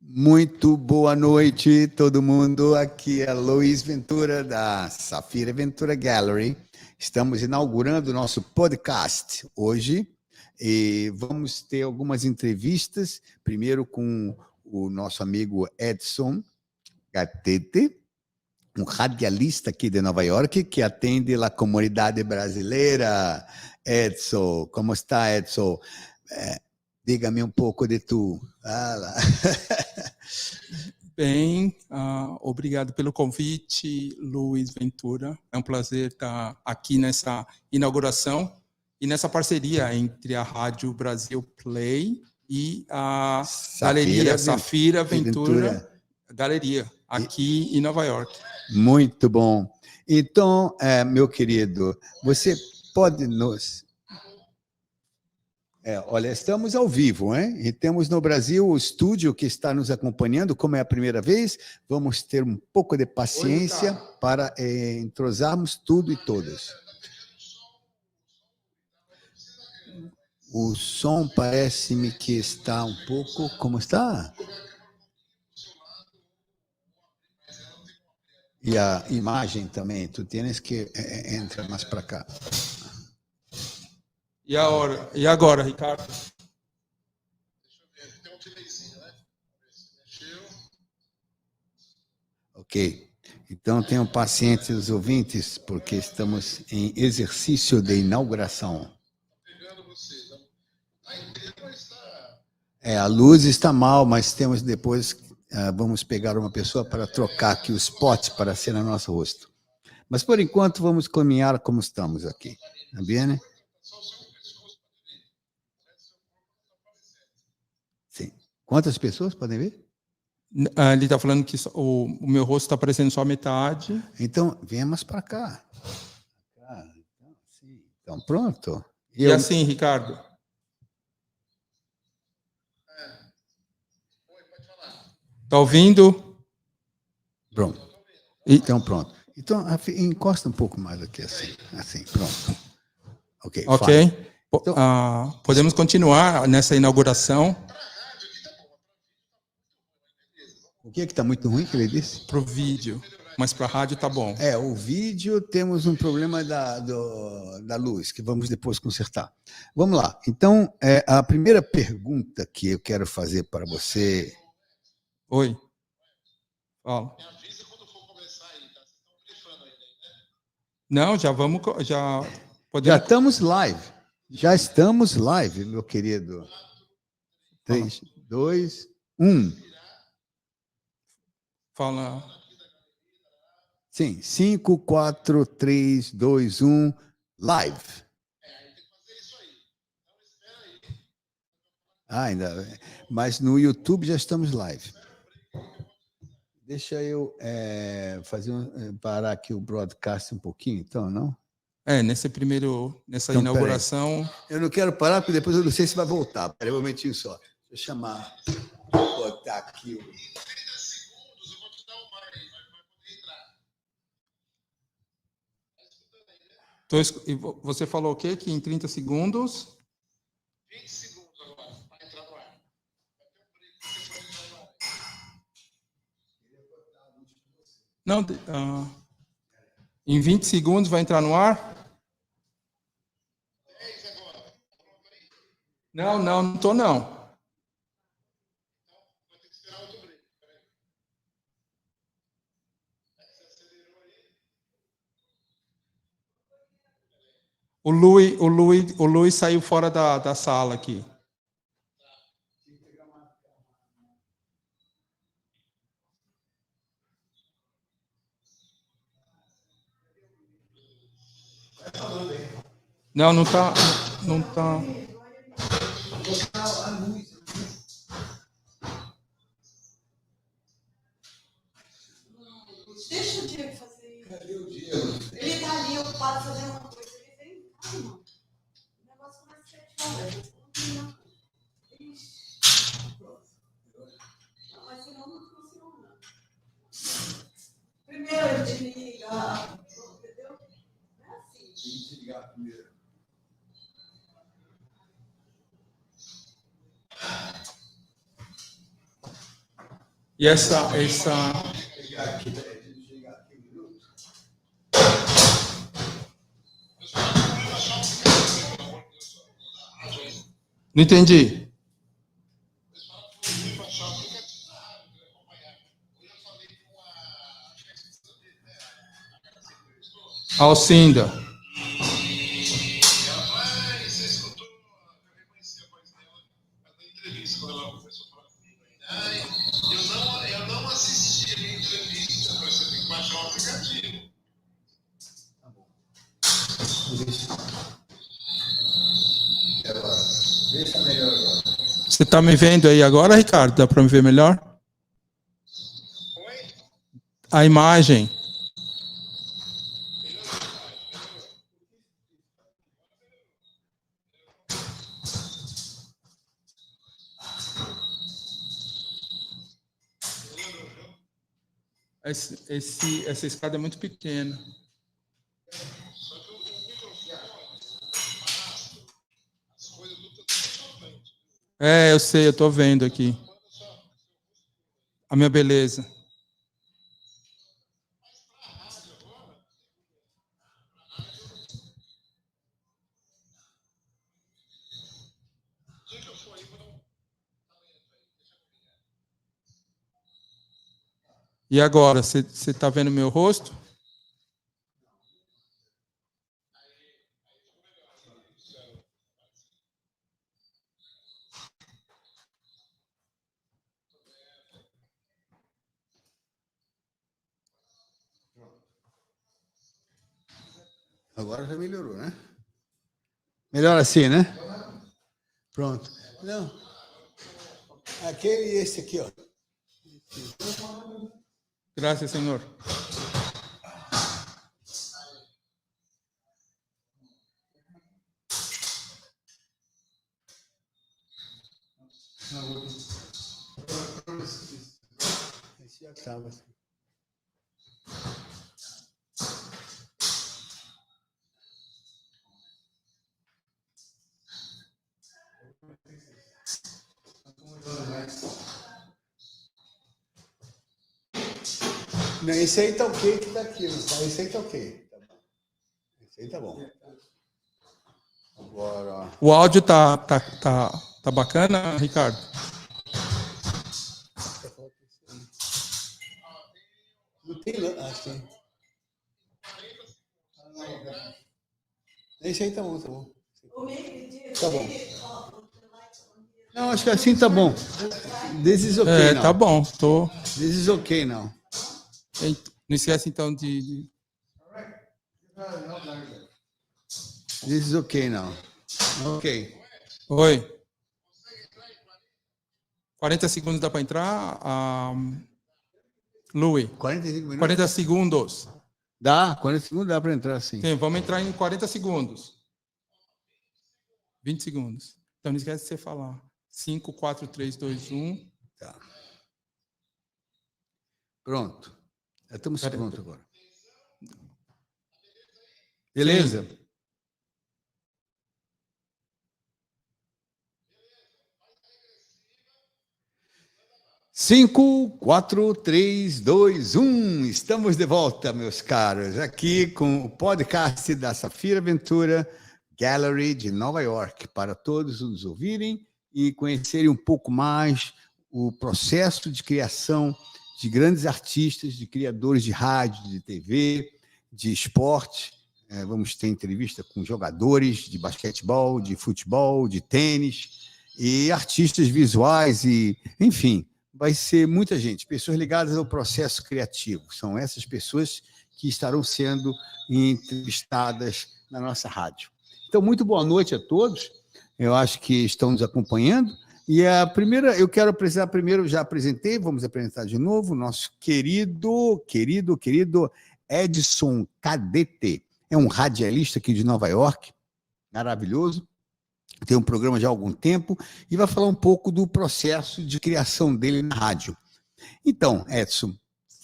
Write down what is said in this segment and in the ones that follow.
Muito boa noite, todo mundo. Aqui é Luiz Ventura, da Safira Ventura Gallery. Estamos inaugurando o nosso podcast hoje e vamos ter algumas entrevistas, primeiro com o nosso amigo Edson Gatete, um radialista aqui de Nova York que atende a comunidade brasileira. Edson, como está, Edson? Diga-me um pouco de tu. Bem, obrigado pelo convite, Luiz Ventura. É um prazer estar aqui nessa inauguração e nessa parceria entre a Rádio Brasil Play e a Galeria Safira Ventura Galeria, aqui em Nova York. Muito bom. Então, meu querido, você pode nos... olha, estamos ao vivo, hein? E temos no Brasil o estúdio que está nos acompanhando, como é a primeira vez, vamos ter um pouco de paciência para entrosarmos tudo e todos. O som parece-me que está um pouco... Como está? E a imagem também, tu tens que entrar mais para cá. E agora, Ricardo? Tem um delayzinho, né? Ok. Então, tenham paciência os ouvintes, porque estamos em exercício de inauguração. Pegando você. A inteira está... A luz está mal, mas temos depois... vamos pegar uma pessoa para trocar aqui os spots para ser no nosso rosto. Mas, por enquanto, vamos caminhar como estamos aqui. Tá bem? Sim. Quantas pessoas podem ver? Ele está falando que o meu rosto está aparecendo só a metade. Então, venhamos para cá. Então, pronto. E assim, Ricardo? Está ouvindo? Pronto. Então, pronto. Então, encosta um pouco mais aqui, assim, pronto. Ok. Então, podemos continuar nessa inauguração. O que está muito ruim, que ele disse? Para o vídeo, mas para a rádio está bom. O vídeo temos um problema da luz, que vamos depois consertar. Vamos lá. Então, a primeira pergunta que eu quero fazer para você... Oi. Fala. Me avisa quando for começar aí, tá? Vocês estão brifando ainda, né? Não, já vamos... Já estamos live. Já estamos live, meu querido. 3, 2, 1. Fala. Sim, 5, 4, 3, 2, 1, live. Tem que fazer isso aí. Então, espera aí. Ainda. Mas no YouTube já estamos live. Deixa eu parar aqui o broadcast um pouquinho, então, não? Nessa então, inauguração... Eu não quero parar, porque depois eu não sei se vai voltar. Peraí, um momentinho só. Deixa eu chamar. Vou botar aqui o... 30 segundos, eu vou te dar o mic aí, vai poder entrar. Tá escutando aí, né? Você falou o quê? Que em 30 segundos... 20 segundos agora, para entrar no ar. Vai ter um break, você pode entrar no ar. Não, em 20 segundos vai entrar no ar? 10 agora. Não estou não. Então, vai ter que esperar outro break. Peraí. Você acelerou aí. O Luiz saiu fora da sala aqui. Não está. Deixa o Diego fazer isso. Cadê o Diego? Ele está ali ocupado fazendo uma coisa. Ele vem, calma. O negócio começa a ser fora. Não, mas senão não funciona. Primeiro ele desliga. Entendeu? É assim. Tem que desligar primeiro. E essa... Não entendi. Alcinda. Você escutou? Eu reconheci a voz dela na entrevista quando ela começou a falar comigo. Eu não assisti a entrevista, você tem que baixar o aplicativo. Tá bom. Deixa melhor agora. Você está me vendo aí agora, Ricardo? Dá para me ver melhor? Oi? A imagem. Essa escada é muito pequena. Eu sei, eu estou vendo aqui. A minha beleza. E agora, você está vendo meu rosto? Agora já melhorou, né? Melhor assim, né? Pronto. Não. Aquele e esse aqui, ó. Graças, Senhor. Esse já estava. Não, esse aí tá ok que tá aqui, não tá? Esse aí tá ok. Tá bom. Esse aí tá bom. Agora. O áudio tá bacana, Ricardo? Não tem, não. Acho que. Esse aí tá bom, tá bom. Tá bom. Não, acho que assim tá bom. This is okay, Tá bom. This is okay now. Não esquece, então, de... This is okay now. Ok. Oi. 40 segundos dá para entrar? Louis. 45 minutos? 40 segundos. Dá, 40 segundos dá para entrar, sim. Sim, vamos entrar em 40 segundos. 20 segundos. Então, não esquece de você falar. 5, 4, 3, 2, 1. Tá. Pronto. Já estamos prontos agora. Beleza? Sim. 5, 4, 3, 2, 1. Estamos de volta, meus caros, aqui com o podcast da Safira Ventura Gallery de Nova York, para todos nos ouvirem e conhecerem um pouco mais o processo de criação de grandes artistas, de criadores de rádio, de TV, de esporte. Vamos ter entrevista com jogadores de basquetebol, de futebol, de tênis e artistas visuais e, enfim, vai ser muita gente, pessoas ligadas ao processo criativo. São essas pessoas que estarão sendo entrevistadas na nossa rádio. Então, muito boa noite a todos. Eu acho que estão nos acompanhando. E a primeira, eu quero apresentar primeiro, já apresentei, vamos apresentar de novo, o nosso querido Edson KDT. É um radialista aqui de Nova York, maravilhoso. Tem um programa já há algum tempo e vai falar um pouco do processo de criação dele na rádio. Então, Edson,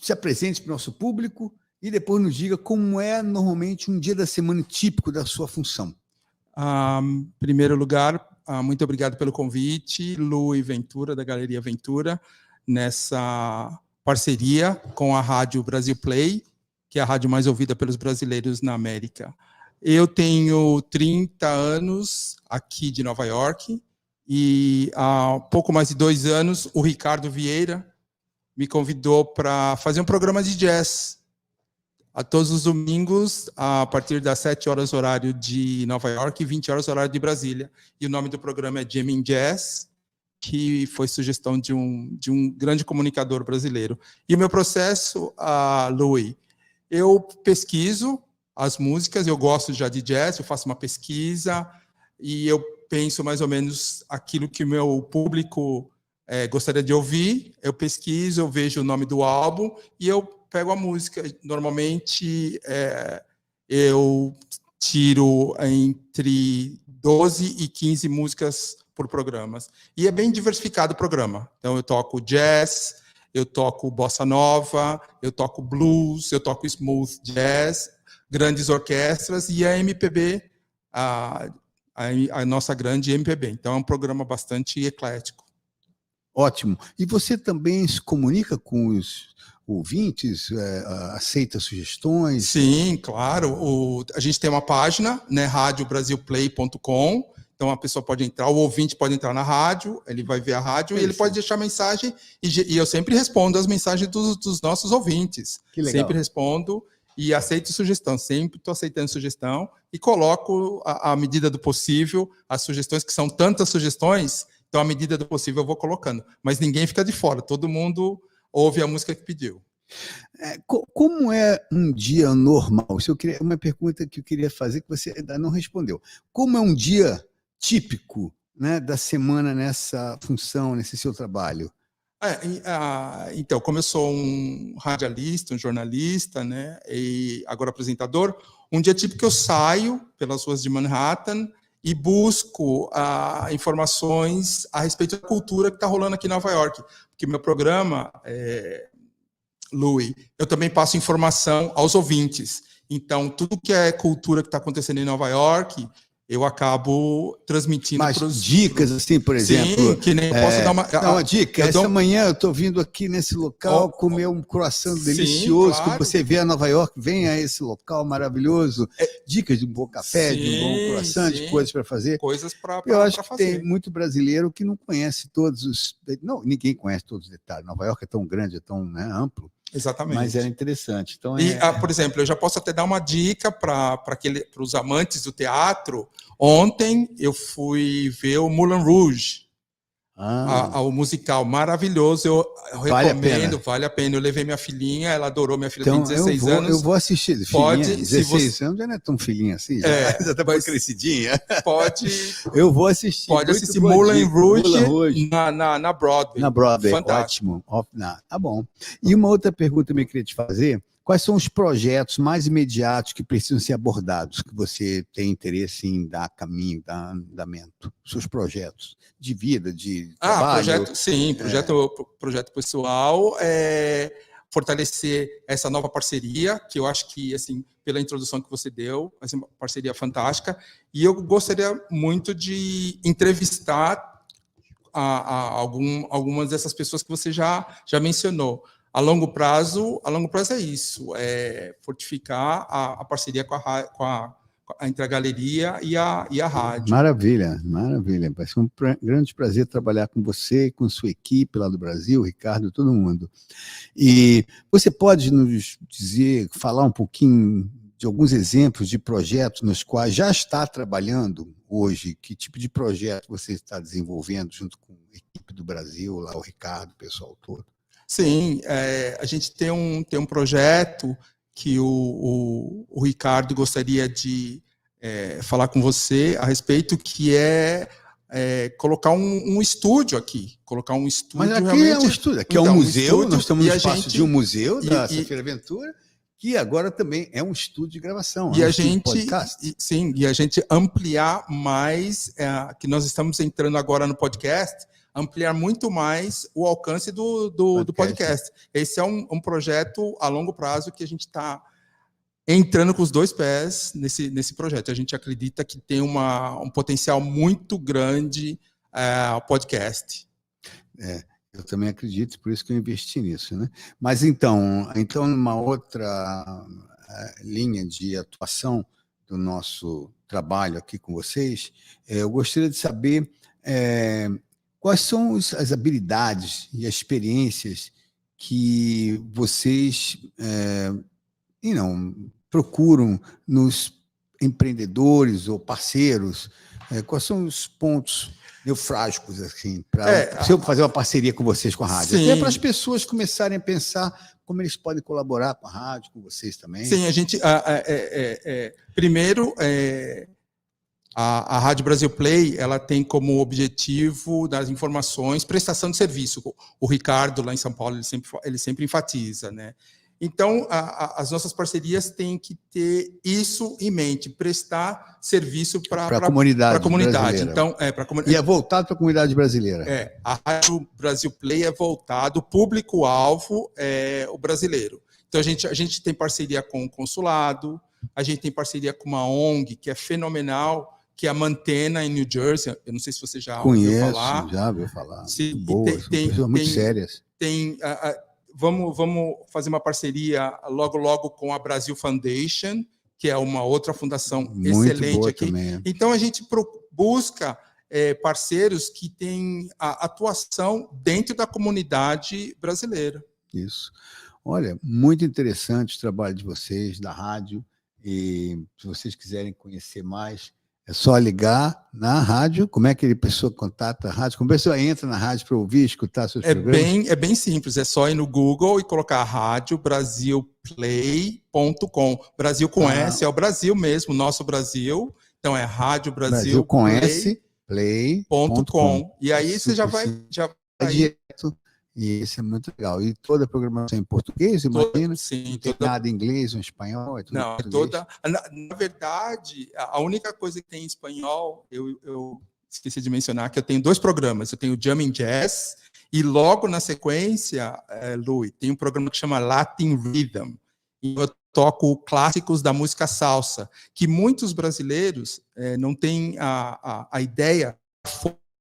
se apresente para o nosso público e depois nos diga como é normalmente um dia da semana típico da sua função. Em primeiro lugar, muito obrigado pelo convite, Lu e Ventura, da Galeria Ventura. nessa parceria com a Rádio Brasil Play, que é a rádio mais ouvida pelos brasileiros na América. Eu tenho 30 anos aqui de Nova York e há pouco mais de 2 anos o Ricardo Vieira me convidou para fazer um programa de jazz a todos os domingos, a partir das 7 horas horário de Nova York e 20 horas horário de Brasília. E o nome do programa é Jam in Jazz, que foi sugestão de um grande comunicador brasileiro. E o meu processo, Louis, eu pesquiso as músicas, eu gosto já de jazz, eu faço uma pesquisa e eu penso mais ou menos aquilo que o meu público gostaria de ouvir, eu pesquiso, eu vejo o nome do álbum e eu pego a música. Normalmente, eu tiro entre 12 e 15 músicas por programas. E é bem diversificado o programa. Então, eu toco jazz, eu toco bossa nova, eu toco blues, eu toco smooth jazz, grandes orquestras e a MPB, a nossa grande MPB. Então, é um programa bastante eclético. Ótimo. E você também se comunica com os ouvintes, aceita sugestões? Sim, claro. A gente tem uma página, né, radiobrasilplay.com. Então, a pessoa pode entrar, o ouvinte pode entrar na rádio, ele vai ver a rádio e ele pode deixar mensagem. E eu sempre respondo as mensagens dos nossos ouvintes. Que legal. Sempre respondo e aceito sugestão. Sempre estou aceitando sugestão e coloco, à medida do possível, as sugestões, que são tantas sugestões, então, à medida do possível, eu vou colocando. Mas ninguém fica de fora, todo mundo ouve a música que pediu. Como é um dia normal? Uma pergunta que eu queria fazer que você ainda não respondeu. Como é um dia típico, né, da semana nessa função, nesse seu trabalho? Então, como eu sou um radialista, um jornalista, né, e agora apresentador, um dia típico eu saio pelas ruas de Manhattan e busco informações a respeito da cultura que está rolando aqui em Nova York. Porque meu programa, Louis, eu também passo informação aos ouvintes. Então, tudo que é cultura que está acontecendo em Nova York, eu acabo transmitindo. Mas dicas, assim, por exemplo. Sim, que nem posso dar uma dica. Essa manhã eu estou vindo aqui nesse local comer um croissant delicioso. Claro. Quando você vier a Nova York, venha a esse local maravilhoso. Dicas de um bom café, de um bom croissant, de coisas para fazer. Coisas para eu acho que tem muito brasileiro que não conhece todos os. Não, ninguém conhece todos os detalhes. Nova York é tão grande, é tão amplo. Exatamente. Mas era interessante. Então, por exemplo, eu já posso até dar uma dica para os amantes do teatro. Ontem eu fui ver o Moulin Rouge, o musical maravilhoso. Eu recomendo, vale a pena. Eu levei minha filhinha, ela adorou. Minha filha tem 16 anos. Eu vou assistir. Pode, filhinha, 16 anos já não é tão filhinha assim, já está crescidinha. Pode. Eu vou assistir. Pode assistir Moulin Rouge na Broadway. Na Broadway, fantástico. Ótimo. Tá bom. E uma outra pergunta que eu queria te fazer. Quais são os projetos mais imediatos que precisam ser abordados, que você tem interesse em dar caminho, dar andamento? Seus projetos de vida, de trabalho? Projeto pessoal, fortalecer essa nova parceria, que eu acho que, assim, pela introdução que você deu, é uma parceria fantástica, e eu gostaria muito de entrevistar algumas dessas pessoas que você já mencionou. A longo prazo é isso, fortificar a parceria entre a galeria e a rádio. Maravilha. Vai ser um grande prazer trabalhar com você, com sua equipe lá do Brasil, Ricardo, todo mundo. E você pode nos falar um pouquinho de alguns exemplos de projetos nos quais já está trabalhando hoje? Que tipo de projeto você está desenvolvendo junto com a equipe do Brasil, lá o Ricardo, o pessoal todo? Sim, a gente tem um projeto que o Ricardo gostaria de falar com você a respeito, que colocar um estúdio aqui. Colocar um estúdio. Mas aqui realmente, é um estúdio, aqui é um museu, nós estamos no espaço de um museu da Safira Aventura, que agora também é um estúdio de gravação. E a gente ampliar mais, que nós estamos entrando agora no podcast, ampliar muito mais o alcance do podcast. Esse é um projeto a longo prazo que a gente está entrando com os 2 pés nesse projeto. A gente acredita que tem um potencial muito grande o podcast. Eu também acredito, por isso que eu investi nisso, né? Mas então numa outra linha de atuação do nosso trabalho aqui com vocês, eu gostaria de saber quais são as habilidades e as experiências que vocês procuram nos empreendedores ou parceiros. Quais são os pontos nevrálgicos, assim, para se eu fazer uma parceria com vocês, com a rádio? Sim. Até para as pessoas começarem a pensar como eles podem colaborar com a rádio, com vocês também. Sim, a gente... primeiro, a Rádio Brasil Play, ela tem como objetivo das informações prestação de serviço. O Ricardo, lá em São Paulo, ele sempre enfatiza, né? Então, as nossas parcerias têm que ter isso em mente, prestar serviço para a comunidade. Então, E é voltado para a comunidade brasileira. A Rádio Brasil Play é voltado, o público-alvo é o brasileiro. Então, a gente tem parceria com o consulado, a gente tem parceria com uma ONG, que é fenomenal, que é a Mantena, em New Jersey. Eu não sei se você já ouviu falar. Já ouviu falar. Sim, boas, pessoas muito sérias. Vamos fazer uma parceria logo com a Brasil Foundation, que é uma outra fundação muito excelente aqui. Também. Então, a gente busca parceiros que têm a atuação dentro da comunidade brasileira. Isso. Olha, muito interessante o trabalho de vocês, da rádio, e se vocês quiserem conhecer mais, é só ligar na rádio. Como é que a pessoa contata a rádio? Como a pessoa entra na rádio para ouvir, escutar seus programas? É bem simples, é só ir no Google e colocar radiobrasilplay.com. Brasil com S, é o Brasil mesmo, nosso Brasil. Então é Rádio Brasil com S, play.com. E aí você já vai direto. E isso é muito legal. E toda a programação em português, imagina? Sim. Não tem nada em inglês ou em espanhol? Não, na verdade, a única coisa que tem em espanhol, eu esqueci de mencionar, que eu tenho 2 programas. Eu tenho o Jamming Jazz e logo na sequência, Louis, tem um programa que chama Latin Rhythm. E eu toco clássicos da música salsa, que muitos brasileiros não têm a ideia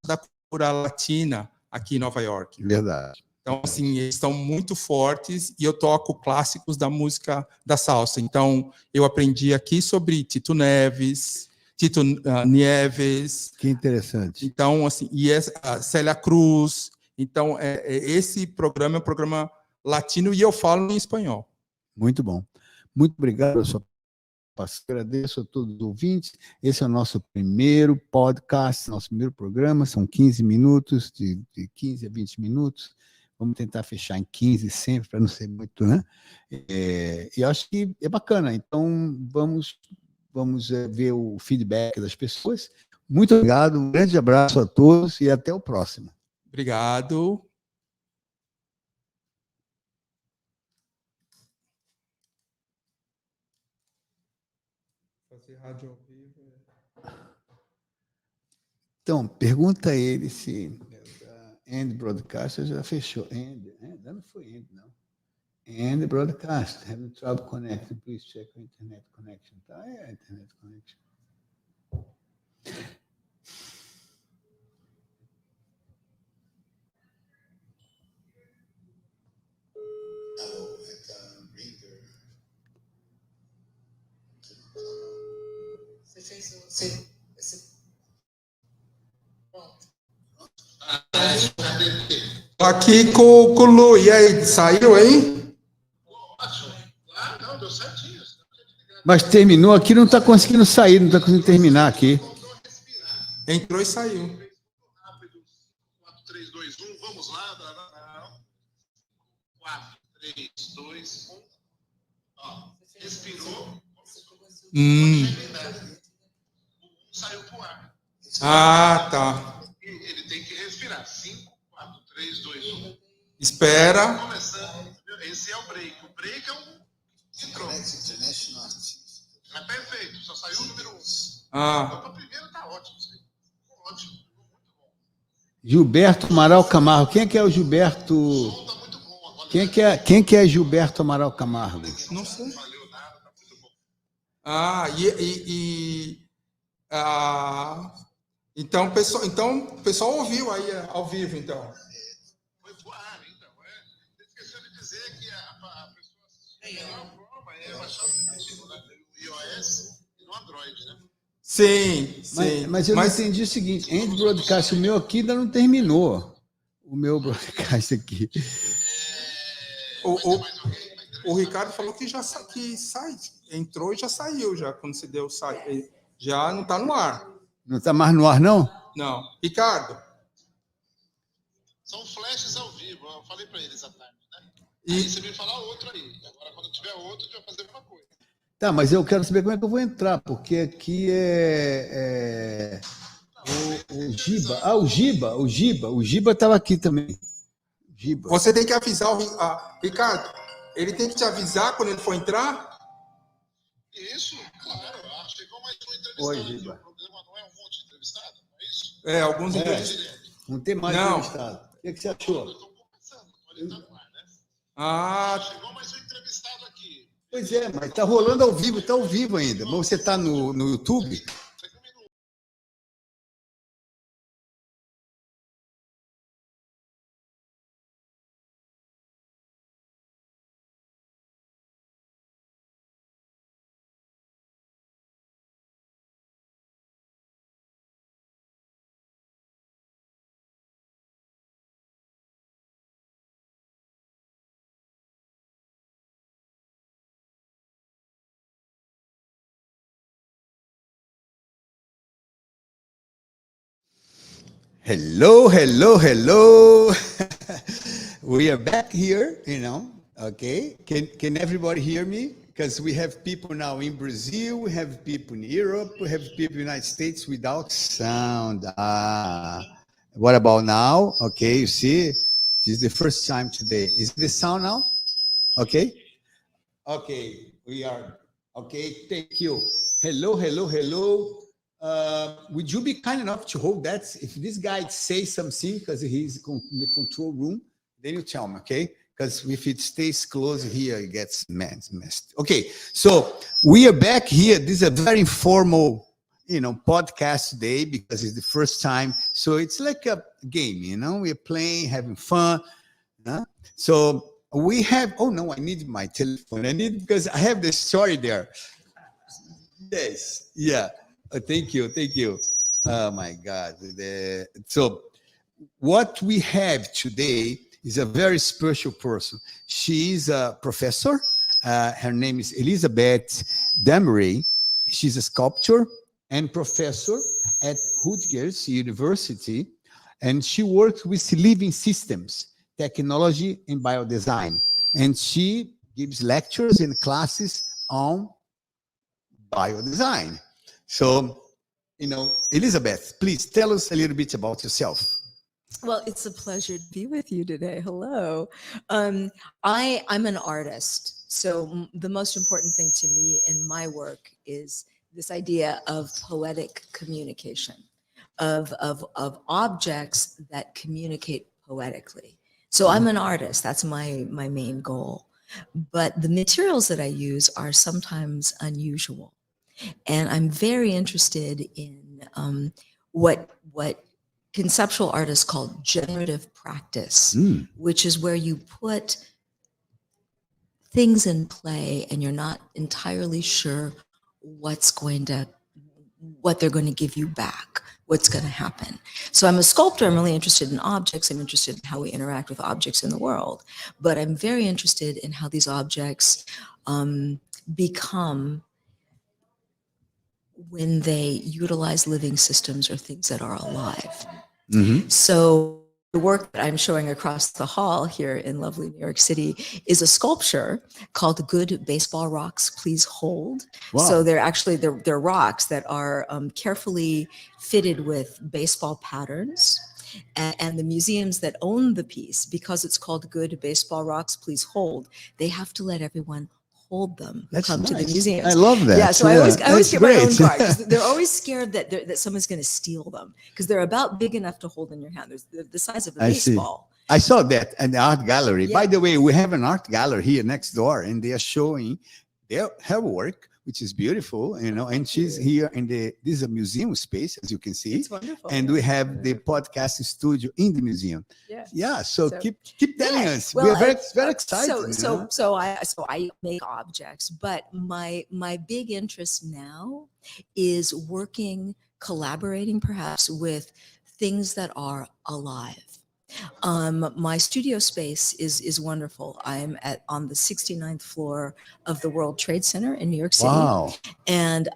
da cultura latina aqui em Nova York. Verdade. Então, assim, eles estão muito fortes e eu toco clássicos da música da salsa. Então, eu aprendi aqui sobre Tito Neves. Que interessante. Então, assim, e a Célia Cruz. Então, esse programa é um programa latino e eu falo em espanhol. Muito bom. Muito obrigado pela sua participação. Agradeço a todos os ouvintes. Esse é o nosso primeiro podcast, nosso primeiro programa. São 15 minutos, de 15 a 20 minutos. Vamos tentar fechar em 15 sempre, para não ser muito, né? E acho que é bacana. Então, vamos ver o feedback das pessoas. Muito obrigado, um grande abraço a todos e até o próximo. Obrigado. Fazer rádio ao vivo. Então, pergunta a ele se End Broadcast já fechou. Não foi End, não. End Broadcast. Having trouble connecting. Please check your internet connection. Tá? Internet connection. Você fez esse... Pronto. Aqui com o Lu. E aí, saiu aí? Não, deu certinho. Mas terminou aqui, não está conseguindo sair, não está conseguindo terminar aqui. Entrou e saiu. Rápido. 4, 3, 2, 1. Vamos lá. 4, 3, 2, 1. Ó, respirou. Saiu pro ar. Ah, tá. Ele tem que respirar. 5, 4, 3, 2, 1. Espera. Começando. Esse é o break. O break é um entrou. É perfeito. Só saiu o número 1. Ah. O primeiro tá ótimo. Ótimo. Muito bom. Gilberto Amaral Camargo. Quem é que é o Gilberto? O som tá muito bom agora. Quem que é Gilberto Amaral Camargo? Não sei. Não valeu nada, tá muito bom. Então, o pessoal ouviu aí ao vivo, então. Foi dizer que a pessoa assistir a melhor forma é baixar o aplicativo, né? No iOS e no Android, né? Sim, sim. Mas eu não entendi o seguinte, End Broadcast, o meu aqui ainda não terminou. O meu broadcast aqui. O Ricardo falou que já sai, entrou e já saiu, já, quando você deu sai, já não está no ar. Não está mais no ar, não? Não. Ricardo. São flashes ao vivo, eu falei para eles à tarde, né? E você me falar outro aí. Agora, quando tiver outro, a gente vai fazer a mesma coisa. Tá, mas eu quero saber como é que eu vou entrar, porque aqui o Giba. Ah, o Giba estava aqui também. Giba. Você tem que avisar Ricardo, ele tem que te avisar quando ele for entrar? Isso, claro. Chegou mais um entrevistado. Oi, Giba. O programa não é um monte de entrevistado, não é isso? É, alguns entrevistados. Não tem mais entrevistado. O que você achou? Eu estou começando, pode estar no ar, né? Chegou mais um entrevistado aqui. Pois é, mas está rolando ao vivo, está ao vivo ainda. Mas você está no YouTube? Hello. We are back here, okay? Can everybody hear me? Because we have people now in Brazil, we have people in Europe, we have people in the United States without sound. What about now? Okay, you see, this is the first time today. Is the sound now? Okay, we are, okay, thank you. Hello. Would you be kind enough to hold that? If this guy says something, because he's in the control room, then you tell me, okay? Because if it stays close here, it gets messed. Okay, so we are back here. This is a very informal, podcast today because it's the first time. So it's like a game, we're playing, having fun. So we have, oh no, I need my telephone. Because I have the story there. Yes, yeah. Thank you. Oh my God. So what we have today is a very special person. She is a professor. Her name is Elizabeth Demaray. She's a sculptor and professor at Rutgers University. And she works with living systems, technology, and biodesign. And she gives lectures and classes on biodesign. So, Elizabeth, please tell us a little bit about yourself. Well, it's a pleasure to be with you today. Hello. I'm an artist. So the most important thing to me in my work is this idea of poetic communication, of objects that communicate poetically. So I'm an artist. That's my main goal. But the materials that I use are sometimes unusual. And I'm very interested in what conceptual artists call generative practice, which is where you put things in play and you're not entirely sure what they're going to give you back, what's going to happen. So I'm a sculptor. I'm really interested in objects. I'm interested in how we interact with objects in the world. But I'm very interested in how these objects become when they utilize living systems or things that are alive. So the work that I'm showing across the hall here in lovely New York City is a sculpture called Good Baseball Rocks, Please Hold. Wow. So they're rocks that are carefully fitted with baseball patterns. And the museums that own the piece, because it's called Good Baseball Rocks, Please Hold, they have to let everyone hold them. Come nice. To the museums. I love that. Yeah, so I always get my own cards. They're always scared that someone's going to steal them because they're about big enough to hold in your hand. They're the size of a baseball. I saw that in the art gallery. Yeah. By the way, we have an art gallery here next door, and they are showing her work which is beautiful, and she's here this is a museum space, as you can see. It's wonderful. And we have the podcast studio in the museum. Yeah. So keep telling us. Well, We're very excited. So I make objects, but my big interest now is collaborating perhaps with things that are alive. My studio space is wonderful. I'm on the 69th floor of the World Trade Center in New York City. Wow. And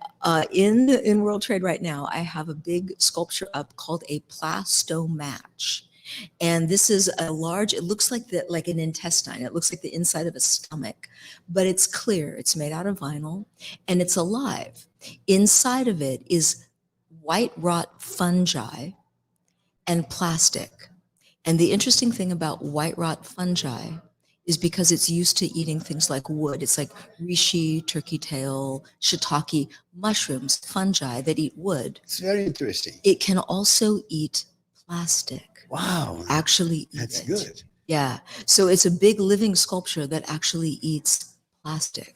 in World Trade right now, I have a big sculpture up called a plastomatch. And this is it looks like an intestine. It looks like the inside of a stomach, but it's clear. It's made out of vinyl and it's alive. Inside of it is white rot fungi and plastic. And the interesting thing about white rot fungi is because it's used to eating things like wood. It's like reishi, turkey tail, shiitake, mushrooms, fungi that eat wood. It's very interesting. It can also eat plastic. Wow. Actually eat That's it. good. Yeah. So it's a big living sculpture that actually eats plastic.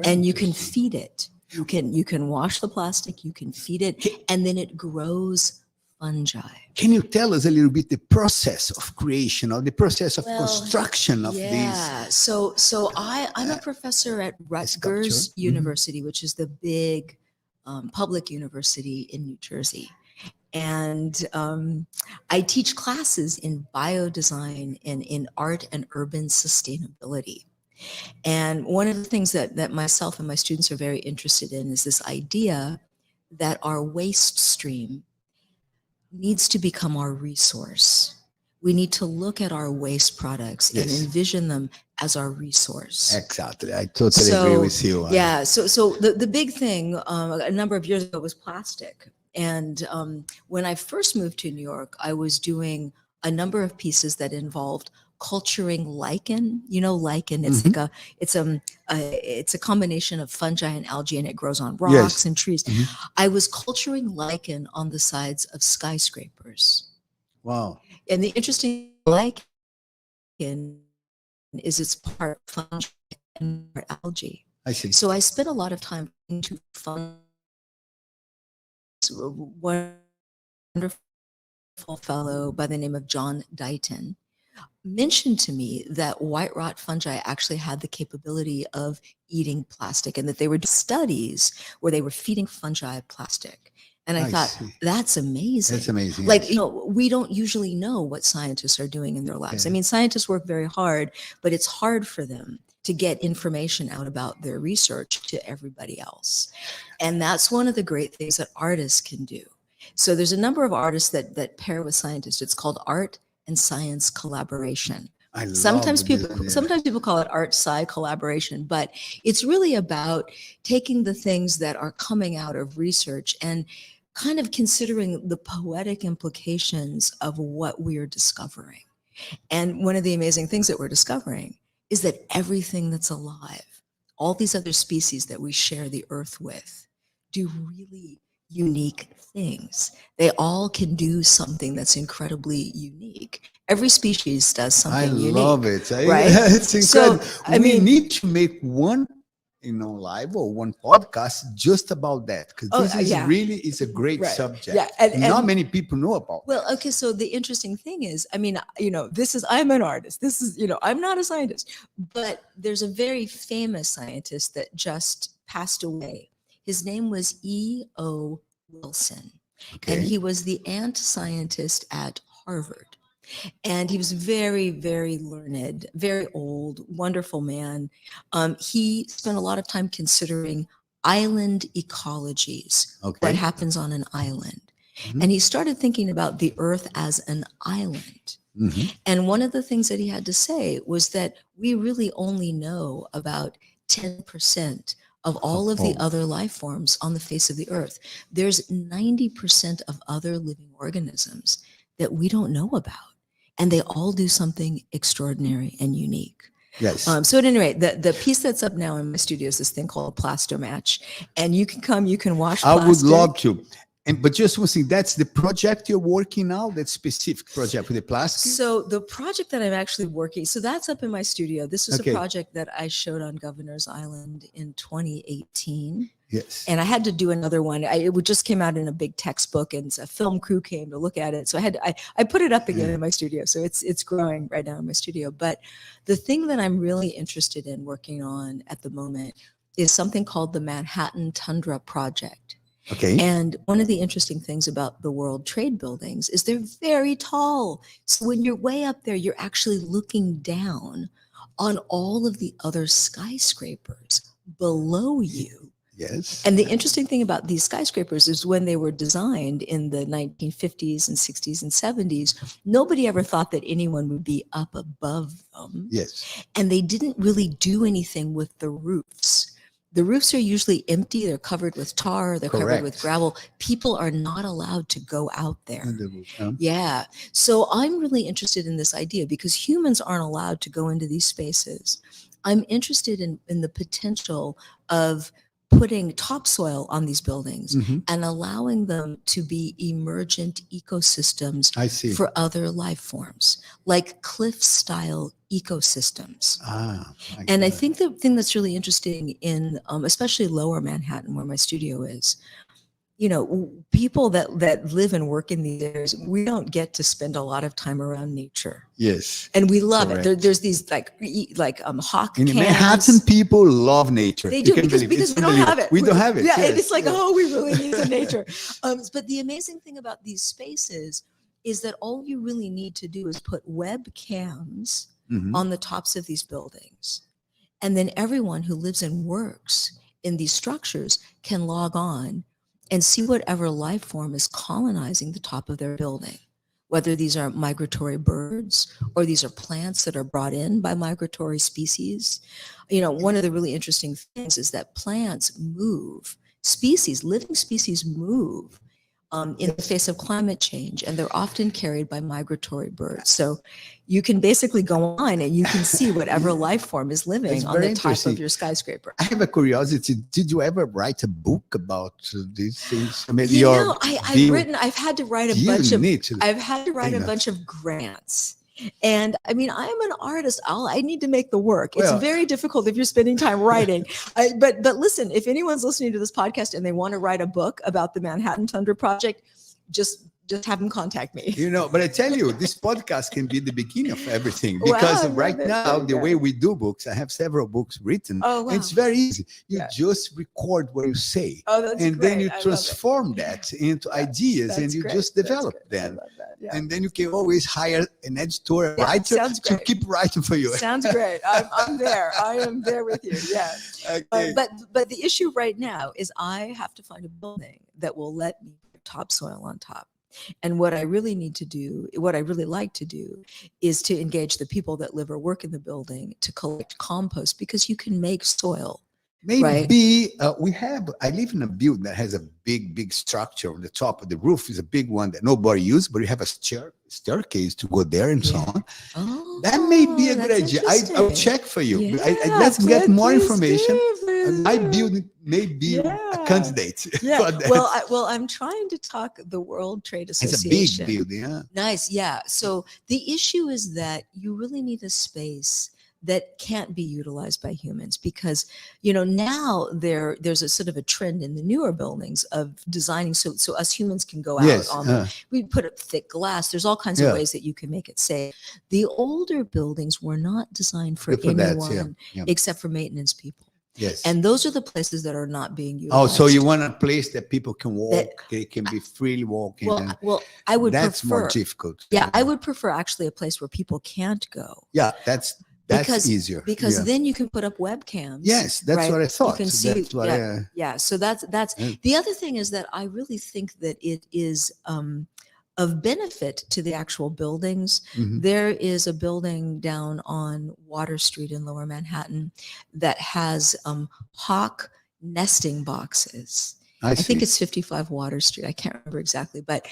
And you can feed it. You can wash the plastic, you can feed it, and then it grows fungi. Can you tell us a little bit the process of creation or the process of construction of these? So I'm a professor at Rutgers University, which is the big public university in New Jersey. And I teach classes in biodesign and in art and urban sustainability. And one of the things that myself and my students are very interested in is this idea that our waste stream needs to become our resource. We need to look at our waste products and envision them as our resource. Exactly. I totally agree with you. Yeah. So the big thing a number of years ago was plastic. And when I first moved to New York, I was doing a number of pieces that involved culturing lichen. Lichen. It's like it's a combination of fungi and algae, and it grows on rocks and trees. I was culturing lichen on the sides of skyscrapers. Wow. And the interesting lichen is it's part fungi and part algae. I see. So I spent a lot of time into fungi. Wonderful fellow by the name of John Dighton mentioned to me that white rot fungi actually had the capability of eating plastic, and that they were doing studies where they were feeding fungi plastic. And I thought, that's amazing. That's amazing. Like, we don't usually know what scientists are doing in their labs. I mean, scientists work very hard, but it's hard for them to get information out about their research to everybody else. And that's one of the great things that artists can do. So there's a number of artists that pair with scientists. It's called art and science collaboration. Sometimes people call it art-sci collaboration, but it's really about taking the things that are coming out of research and kind of considering the poetic implications of what we're discovering. And one of the amazing things that we're discovering is that everything that's alive, all these other species that we share the earth with, do really unique things. They all can do something that's incredibly unique. Every species does something unique. I love it. Right? It's incredible. So, we need to make one live or one podcast just about that, because this is a great subject. Yeah, and not many people know about. Well, okay, so the interesting thing is, I'm an artist. This is, I'm not a scientist, but there's a very famous scientist that just passed away. His name was E.O. Wilson, and he was the ant scientist at Harvard. And he was very, very learned, very old, wonderful man. He spent a lot of time considering island ecologies, what happens on an island. And he started thinking about the earth as an island. And one of the things that he had to say was that we really only know about 10% of all of the other life forms on the face of the earth. There's 90% of other living organisms that we don't know about. And they all do something extraordinary and unique. Yes. So at any rate, the piece that's up now in my studio is this thing called a plastomatch. And you can come, you can wash plastic. I would love to. But just one thing, that's the project you're working now, that specific project with the plastic? So the project that I'm actually working, so that's up in my studio. This was Okay. a project that I showed on Governor's Island in 2018. Yes. And I had to do another one. It just came out in a big textbook, and a film crew came to look at it. So I put it up again in my studio. So it's growing right now in my studio. But the thing that I'm really interested in working on at the moment is something called the Manhattan Tundra Project. Okay. And one of the interesting things about the World Trade buildings is they're very tall. So when you're way up there, you're actually looking down on all of the other skyscrapers below you. Yes. And the interesting thing about these skyscrapers is when they were designed in the 1950s and 60s and 70s, nobody ever thought that anyone would be up above them. Yes. And they didn't really do anything with the roofs. The roofs are usually empty. They're covered with tar. They're covered with gravel. People are not allowed to go out there. Yeah. So I'm really interested in this idea because humans aren't allowed to go into these spaces. I'm interested in the potential of putting topsoil on these buildings and allowing them to be emergent ecosystems for other life forms, like cliff-style ecosystems. And I think the thing that's really interesting in especially lower Manhattan, where my studio is, you know, people that live and work in these areas, we don't get to spend a lot of time around nature. Yes. And we love it. There's these like hawk in cams. Manhattan, people love nature. They do because we don't have it. We don't have it. Yeah, and it's like, oh, we really need the nature. But the amazing thing about these spaces is that all you really need to do is put webcams on the tops of these buildings. And then everyone who lives and works in these structures can log on and see whatever life form is colonizing the top of their building, whether these are migratory birds or these are plants that are brought in by migratory species. You know, one of the really interesting things is that plants move, living species move in the face of climate change, and they're often carried by migratory birds. So you can basically go on and you can see whatever life form is living on the top of your skyscraper. I have a curiosity. Did you ever write a book about these things? I mean, I've had to write a bunch of grants. And I mean, I am an artist. I need to make the work. It's very difficult if you're spending time writing. But listen, if anyone's listening to this podcast and they want to write a book about the Manhattan Tundra Project, just have them contact me. You know, but I tell you, this podcast can be the beginning of everything because right now, the way we do books, I have several books written. Oh, wow. It's very easy. You just record what you say. Oh, that's and great. Then you transform that into ideas and you just develop them. Yeah. And then you can always hire an editor, writer to keep writing for you. Sounds great. I'm there. I am there with you. Yeah. Okay. But the issue right now is I have to find a building that will let me put topsoil on top. And what I really like to do is to engage the people that live or work in the building to collect compost, because you can make soil. Maybe I live in a building that has a big structure on the top of the roof. Is a big one that nobody uses, but you have a staircase to go there and so on. Oh, that may be a good idea. I'll check for you. Yeah, let's get more information. My building may be a candidate. Yeah. Well, I'm trying to talk the World Trade Association. It's a big building. Yeah. Nice. Yeah. So the issue is that you really need a space that can't be utilized by humans, because, you know, now there's a sort of a trend in the newer buildings of designing so us humans can go out on them. We put up thick glass. There's all kinds of ways that you can make it safe. The older buildings were not designed for anyone except for maintenance people. Yes. And those are the places that are not being utilized. Oh, so you want a place that people can walk, they can be freely walking. Well, I would that's prefer, more difficult. Yeah, I would prefer actually a place where people can't go. Yeah, that's easier. Because then you can put up webcams. Yes, that's what I thought. You can see. So that's the other thing is that I really think that it is of benefit to the actual buildings. Mm-hmm. There is a building down on Water Street in Lower Manhattan that has hawk nesting boxes. I think it's 55 Water Street. I can't remember exactly, but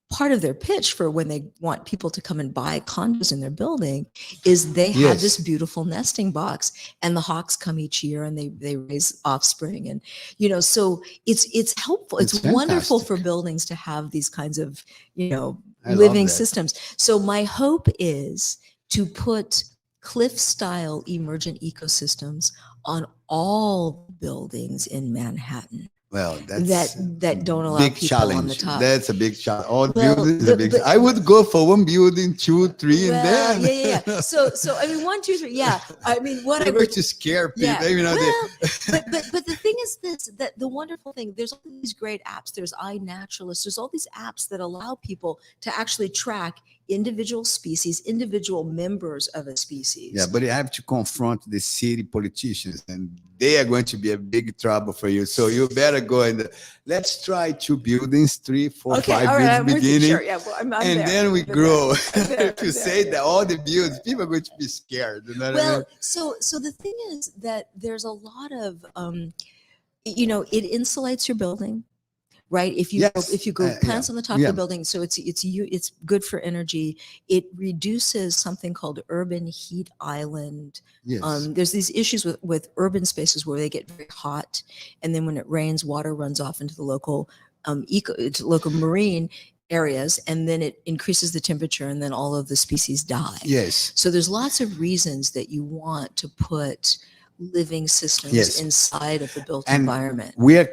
part of their pitch for when they want people to come and buy condos in their building is they have this beautiful nesting box, and the hawks come each year and they raise offspring. And, so it's helpful. It's wonderful for buildings to have these kinds of, living systems. So my hope is to put cliff style emergent ecosystems on all buildings in Manhattan. Well, that's that don't allow big people challenge. on the top. That's a big challenge. All buildings is a big. I would go for one building, 2, 3, and then. Yeah. So I mean, 1, 2, 3. Yeah. I mean, what I would to scare people. Yeah. But the thing is this: that the wonderful thing, there's all these great apps. There's iNaturalist. There's all these apps that allow people to actually track individual species, individual members of a species. Yeah, but you have to confront the city politicians, and they are going to be a big trouble for you. So you better go and let's try 2 buildings, 3, 4, 5 buildings beginning, sure. Yeah, well, I'm and there. then we grow. There. If you say that all the buildings, people are going to be scared. You know what I mean? So the thing is that there's a lot of, it insulates your building. Right. If you go plants on the top of the building, so it's good for energy. It reduces something called urban heat island. Yes. There's these issues with urban spaces where they get very hot, and then when it rains, water runs off into the local local marine areas, and then it increases the temperature, and then all of the species die. Yes. So there's lots of reasons that you want to put living systems inside of the built environment. We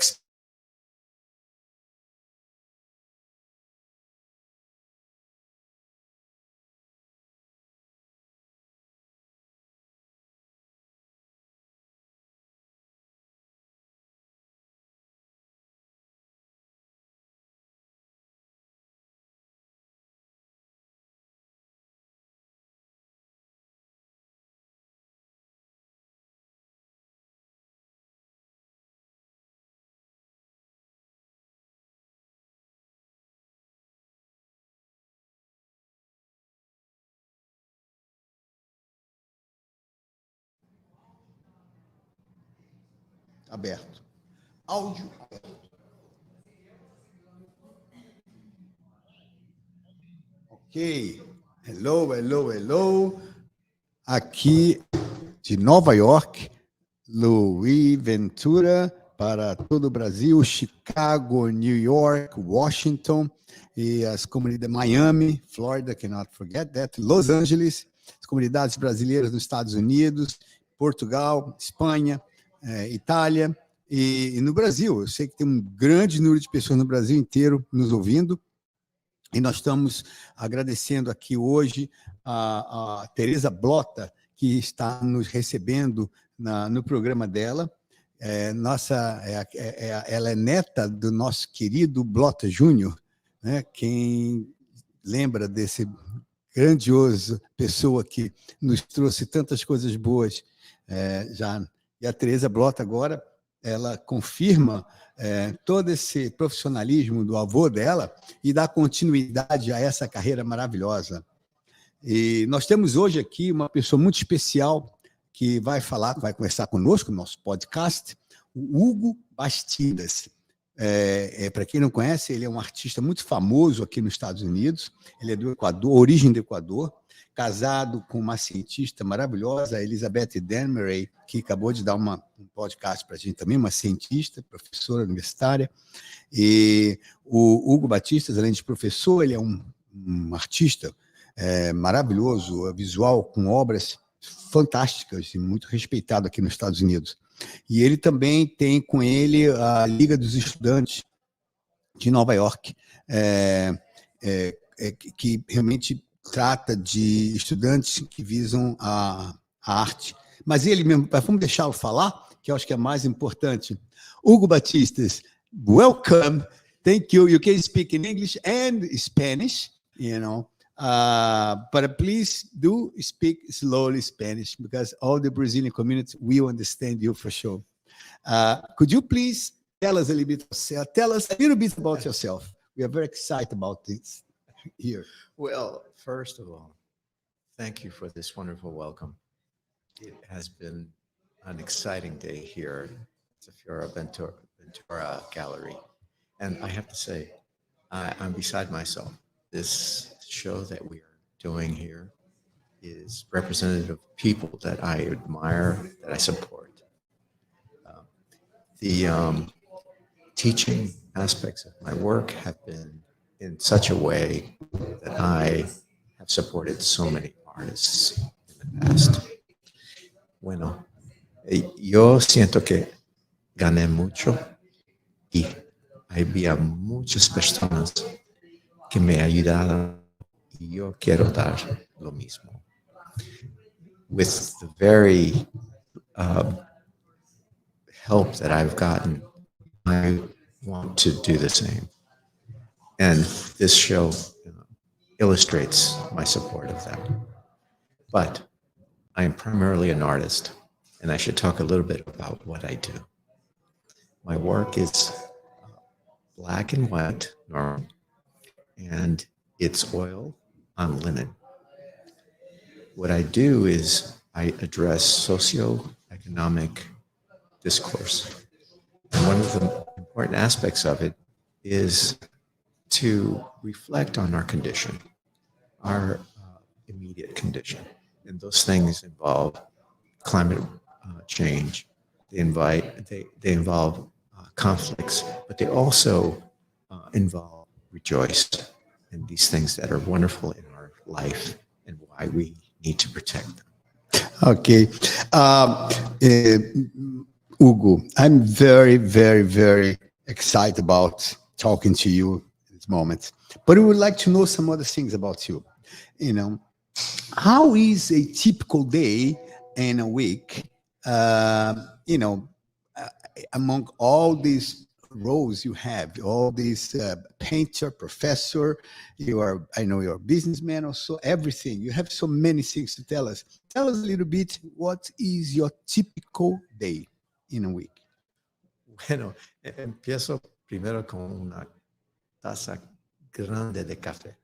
aberto. Áudio aberto. Ok. Hello. Aqui de Nova York, Luiz Ventura para todo o Brasil, Chicago, New York, Washington e as comunidades Miami, Florida, cannot forget that, Los Angeles, as comunidades brasileiras nos Estados Unidos, Portugal, Espanha, Itália e no Brasil. Eu sei que tem um grande número de pessoas no Brasil inteiro nos ouvindo, e nós estamos agradecendo aqui hoje a Teresa Blota, que está nos recebendo no programa dela. Ela é neta do nosso querido Blota Júnior, né? Quem lembra desse grandioso pessoa que nos trouxe tantas coisas boas já. E a Teresa Blota agora, ela confirma todo esse profissionalismo do avô dela e dá continuidade a essa carreira maravilhosa. E nós temos hoje aqui uma pessoa muito especial que vai conversar conosco no nosso podcast, o Hugo Bastidas. Para quem não conhece, ele é um artista muito famoso aqui nos Estados Unidos. Ele é do Equador, origem do Equador, casado com uma cientista maravilhosa, Elizabeth Demaray, que acabou de dar um podcast para a gente também, uma cientista, professora universitária. E o Hugo Bastidas, além de professor, ele é um artista maravilhoso, visual, com obras fantásticas e muito respeitado aqui nos Estados Unidos. E ele também tem com ele a Liga dos Estudantes de Nova York, que realmente trata de estudantes que visam a arte. Mas ele mesmo, vamos deixá-lo falar, que eu acho que é mais importante. Hugo Bastidas, welcome. Thank you. You can speak in English and Spanish, but please do speak slowly Spanish, because all the Brazilian community will understand you for sure. Could you please tell us a little bit about yourself? We are very excited about this here. Well, first of all, thank you for this wonderful welcome. It has been an exciting day here at the Ventura Gallery. And I have to say, I'm beside myself. this show that we are doing here is representative of people that I admire, that I support. The teaching aspects of my work have been in such a way that I have supported so many artists in the past. Bueno, yo siento que gané mucho y había muchas personas que me ayudaron y yo quiero dar lo mismo. With the very help that I've gotten, I want to do the same. And this show illustrates my support of that. But I am primarily an artist, and I should talk a little bit about what I do. My work is black and white, normal, and it's oil on linen. What I do is I address socioeconomic discourse. And one of the important aspects of it is to reflect on our condition, our immediate condition. And those things involve climate change. They involve conflicts, but they also involve rejoice and these things that are wonderful in our life and why we need to protect them. Okay. Hugo, I'm very, very, very excited about talking to you at this moment. But we would like to know some other things about you. You know, how is a typical day in a week, among all these roles you have, all these painter, professor, I know you're a businessman, also everything. You have so many things to tell us. Tell us a little bit, what is your typical day in a week? Bueno, empiezo primero con una taza grande de café.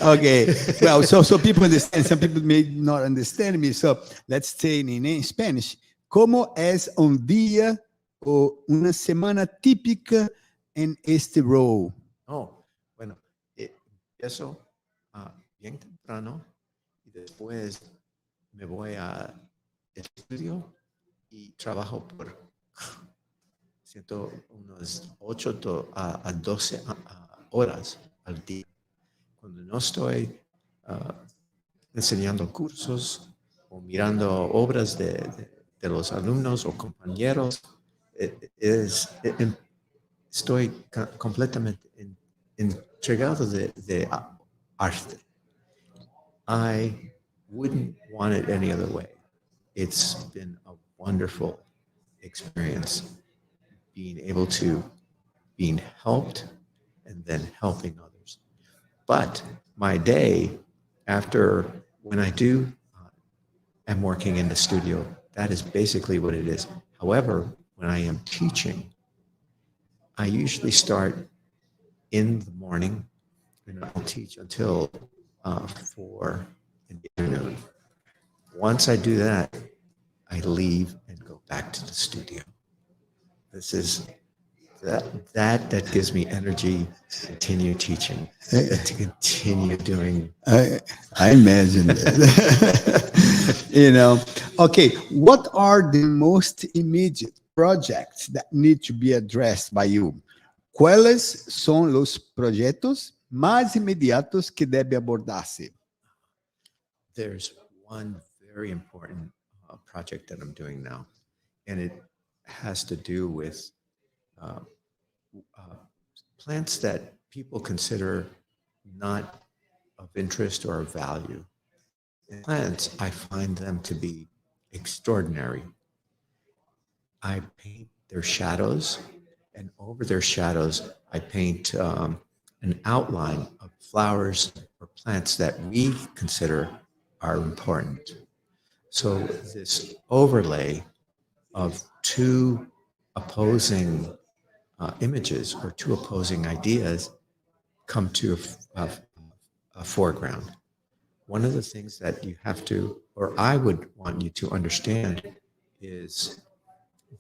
Okay, well, so people understand. Some people may not understand me. So let's say in Spanish. ¿Cómo es un día o una semana típica en este rol? Oh, bueno, empiezo bien temprano y después me voy al estudio y trabajo por unos 8 a 12 horas al día. Cuando no estoy enseñando cursos o mirando obras de los alumnos o compañeros, estoy completamente entregado de arte. I wouldn't want it any other way. It's been a wonderful experience being helped and then helping others. But my day after, when I am working in the studio, that is basically what it is. However, when I am teaching, I usually start in the morning and I'll teach until 4 in the afternoon. Once I do that, I leave and go back to the studio. This is that gives me energy to continue teaching, to continue doing. I imagine that. Okay, what are the most immediate projects that need to be addressed by you? ¿Cuáles son los proyectos más inmediatos que debe abordarse? There's one very important project that I'm doing now, and it has to do with plants that people consider not of interest or of value. In plants, I find them to be extraordinary. I paint their shadows, and over their shadows, I paint an outline of flowers or plants that we consider are important. So this overlay of two opposing images or two opposing ideas come to a foreground. One of the things that you have to, or I would want you to understand, is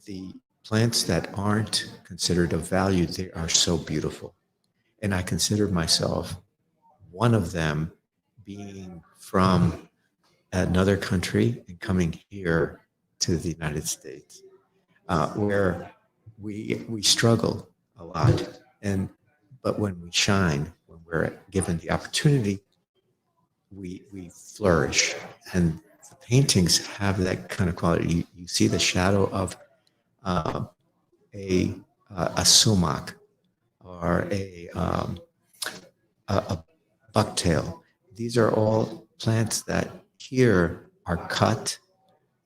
the plants that aren't considered of value, they are so beautiful. And I consider myself one of them, being from another country and coming here to the United States, where we struggle a lot. But when we shine, when we're given the opportunity, we flourish. And the paintings have that kind of quality. You see the shadow of a sumac or a bucktail. These are all plants that here are cut,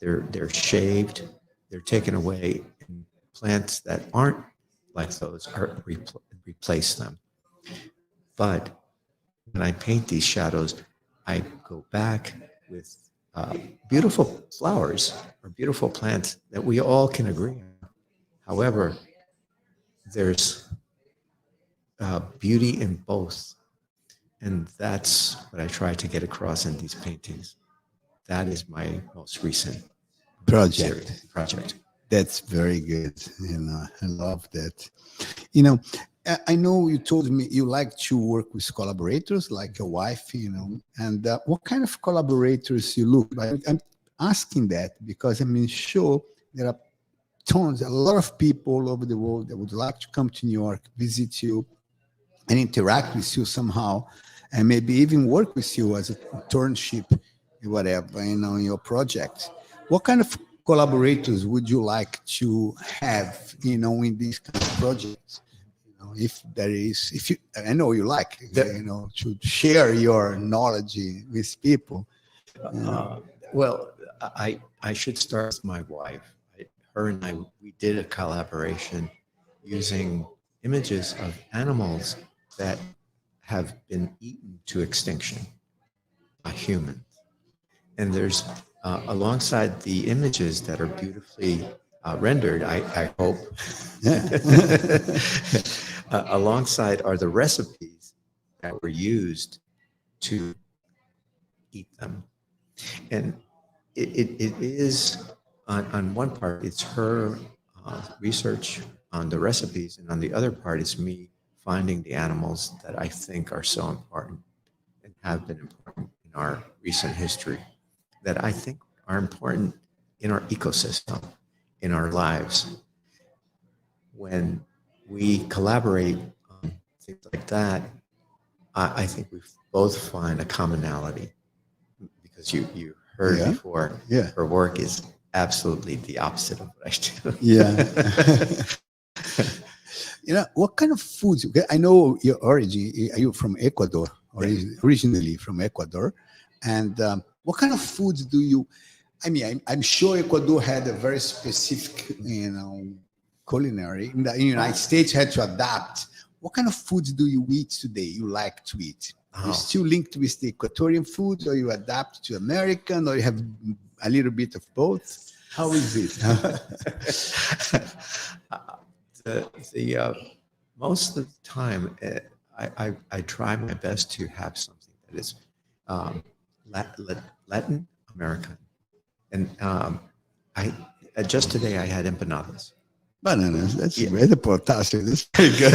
they're shaved, they're taken away, and plants that aren't like those are replace them. But when I paint these shadows, I go back with beautiful flowers or beautiful plants that we all can agree on. However, there's beauty in both. And that's what I try to get across in these paintings. That is my most recent project. That's very good. I love that. I know you told me you like to work with collaborators, like your wife, and what kind of collaborators you look like? I'm asking that because I'm sure there are a lot of people all over the world that would like to come to New York, visit you, and interact with you somehow, and maybe even work with you as a internship, whatever, in your project. What kind of collaborators would you like to have, in these kind of projects? If there is, I know you like, to share your knowledge with people. Well, I should start with my wife. Her and I, we did a collaboration using images of animals that have been eaten to extinction by humans. And there's, alongside the images that are beautifully rendered, I hope, alongside are the recipes that were used to eat them. And it is, on one part, it's her research on the recipes, and on the other part, it's me finding the animals that I think are so important and have been important in our recent history, that I think are important in our ecosystem, in our lives. When we collaborate on things like that, I think we both find a commonality, because you heard before, her work is absolutely the opposite of what I do. What kind of foods? I know your origin. Are you from Ecuador? Originally from Ecuador, and what kind of foods do you? I mean, I'm sure Ecuador had a very specific, culinary. In the United States, had to adapt. What kind of foods do you eat today? You like to eat? You still linked with the Ecuadorian foods, or you adapt to American, or you have a little bit of both? How is it? Most of the time, I try my best to have something that is Latin American, and just today I had empanadas. Bananas, that's very potassium. That's very good.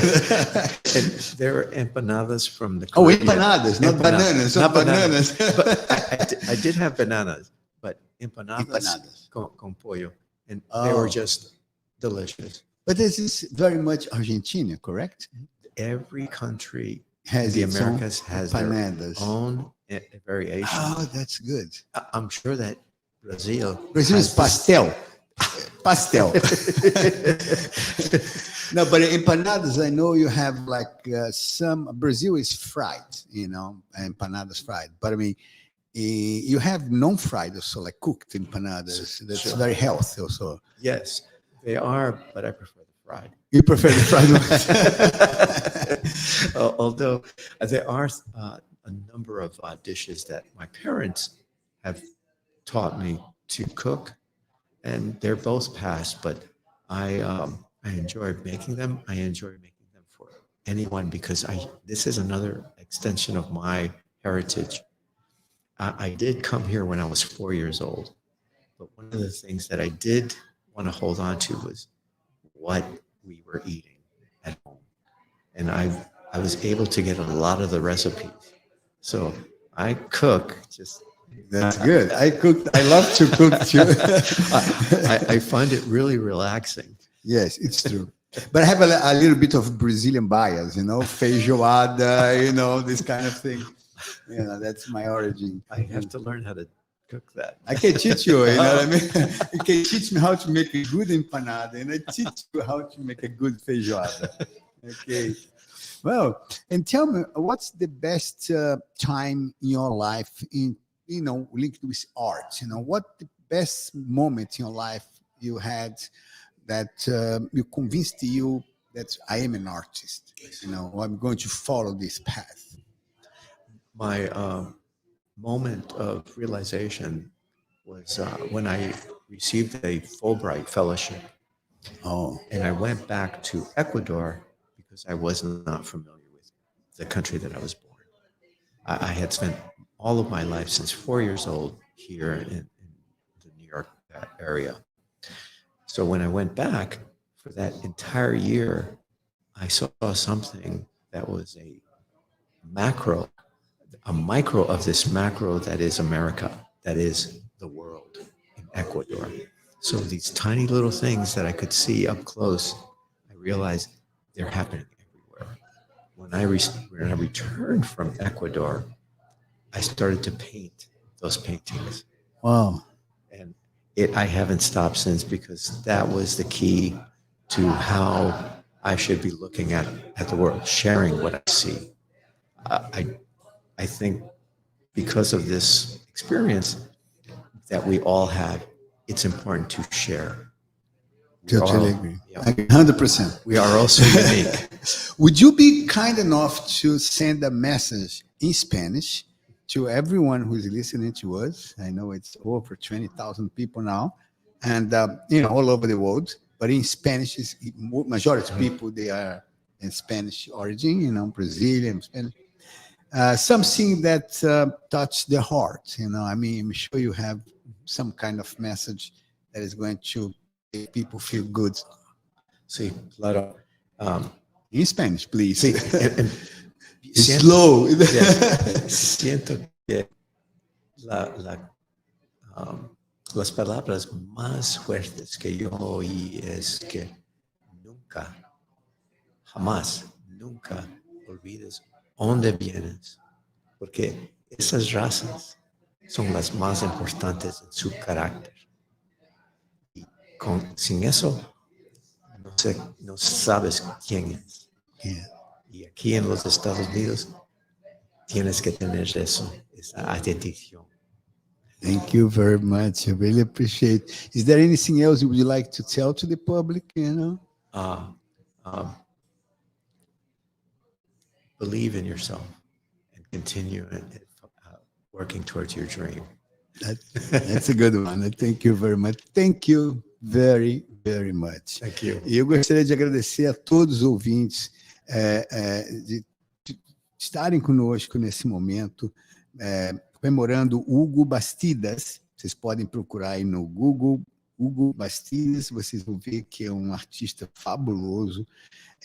And there are empanadas from the Caribbean. Empanadas, not bananas. Not bananas. But I did have bananas, but empanadas con pollo, and they were just delicious. But this is very much Argentina, correct? Every country has the Americas has empanadas. Their own variation. Oh, that's good. I'm sure that Brazil is pastel. Pastel. No, but empanadas, I know you have like some. Brazil is fried, empanadas fried. But I mean, you have non-fried also, like cooked empanadas. That's very healthy also. Yes, they are, but I prefer the fried. You prefer the fried ones? Although there are a number of dishes that my parents have taught me to cook, and they're both passed, but I enjoy making them. I enjoy making them for anyone, because this is another extension of my heritage. I did come here when I was 4 years old, but one of the things that I did want to hold on to was what we were eating at home. And I was able to get a lot of the recipes. So I cook just. That's good. I love to cook too. I find it really relaxing. Yes, it's true. But I have a little bit of Brazilian bias, feijoada, this kind of thing. That's my origin. I have to learn how to cook that. I can teach you, you know what I mean? You can teach me how to make a good empanada, and I teach you how to make a good feijoada. Okay. Well, and tell me, what's the best time in your life linked with art? What the best moment in your life you had that you convinced you that I am an artist, I'm going to follow this path? My moment of realization was when I received a Fulbright fellowship. Oh. And I went back to Ecuador because I was not familiar with the country that I was born. I had spent all of my life since 4 years old here in the New York area. So when I went back for that entire year, I saw something that was a micro of this macro that is America, that is the world in Ecuador. So these tiny little things that I could see up close, I realized they're happening everywhere. When I returned from Ecuador, I started to paint those paintings. Wow. And I haven't stopped since, because that was the key to how I should be looking at the world, sharing what I see. I think because of this experience that we all have, it's important to share. Totally agree. Yeah. 100%. We are also unique. Would you be kind enough to send a message in Spanish to everyone who's listening to us? I know it's over 20,000 people now, and all over the world. But in Spanish, majority of people, they are in Spanish origin, Brazilian, Spanish. Something that touched their heart. I'm sure you have some kind of message that is going to make people feel good. Sí, claro. In Spanish, please. Sí. Slow. Siento que las palabras más fuertes que yo oí es que jamás, nunca olvides dónde vienes, porque esas razas son las más importantes en su carácter. Y sin eso, no sabes quién es. Yeah. Y aquí en los Estados Unidos tienes que tener eso, esa atención. Thank you very much. I really appreciate. Is there anything else you would like to tell to the public? Believe in yourself and continue working towards your dream. That's a good one. Thank you very much. Thank you very, very much. Thank you. E eu gostaria de agradecer a todos os ouvintes de estarem conosco nesse momento, comemorando Hugo Bastidas. Vocês podem procurar aí no Google, Hugo Bastidas, vocês vão ver que é um artista fabuloso.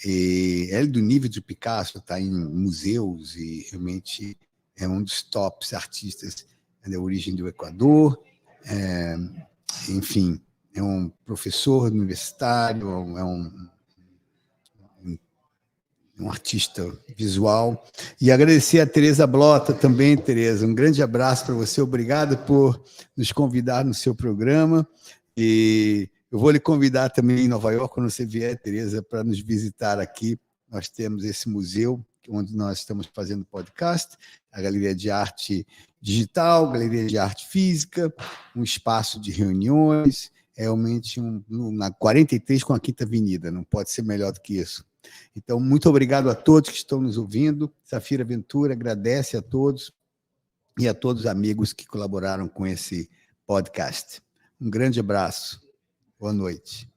É do nível de Picasso, está em museus e realmente é um dos tops artistas da origem do Equador. Enfim, é um professor universitário, é um artista visual. E agradecer a Tereza Blota também, Tereza. Um grande abraço para você. Obrigado por nos convidar no seu programa. E eu vou lhe convidar também em Nova York, quando você vier, Tereza, para nos visitar aqui. Nós temos esse museu, onde nós estamos fazendo podcast, a Galeria de Arte Digital, Galeria de Arte Física, um espaço de reuniões, realmente na 43 com a Quinta Avenida, não pode ser melhor do que isso. Então, muito obrigado a todos que estão nos ouvindo. Safira Ventura agradece a todos e a todos os amigos que colaboraram com esse podcast. Um grande abraço. Boa noite.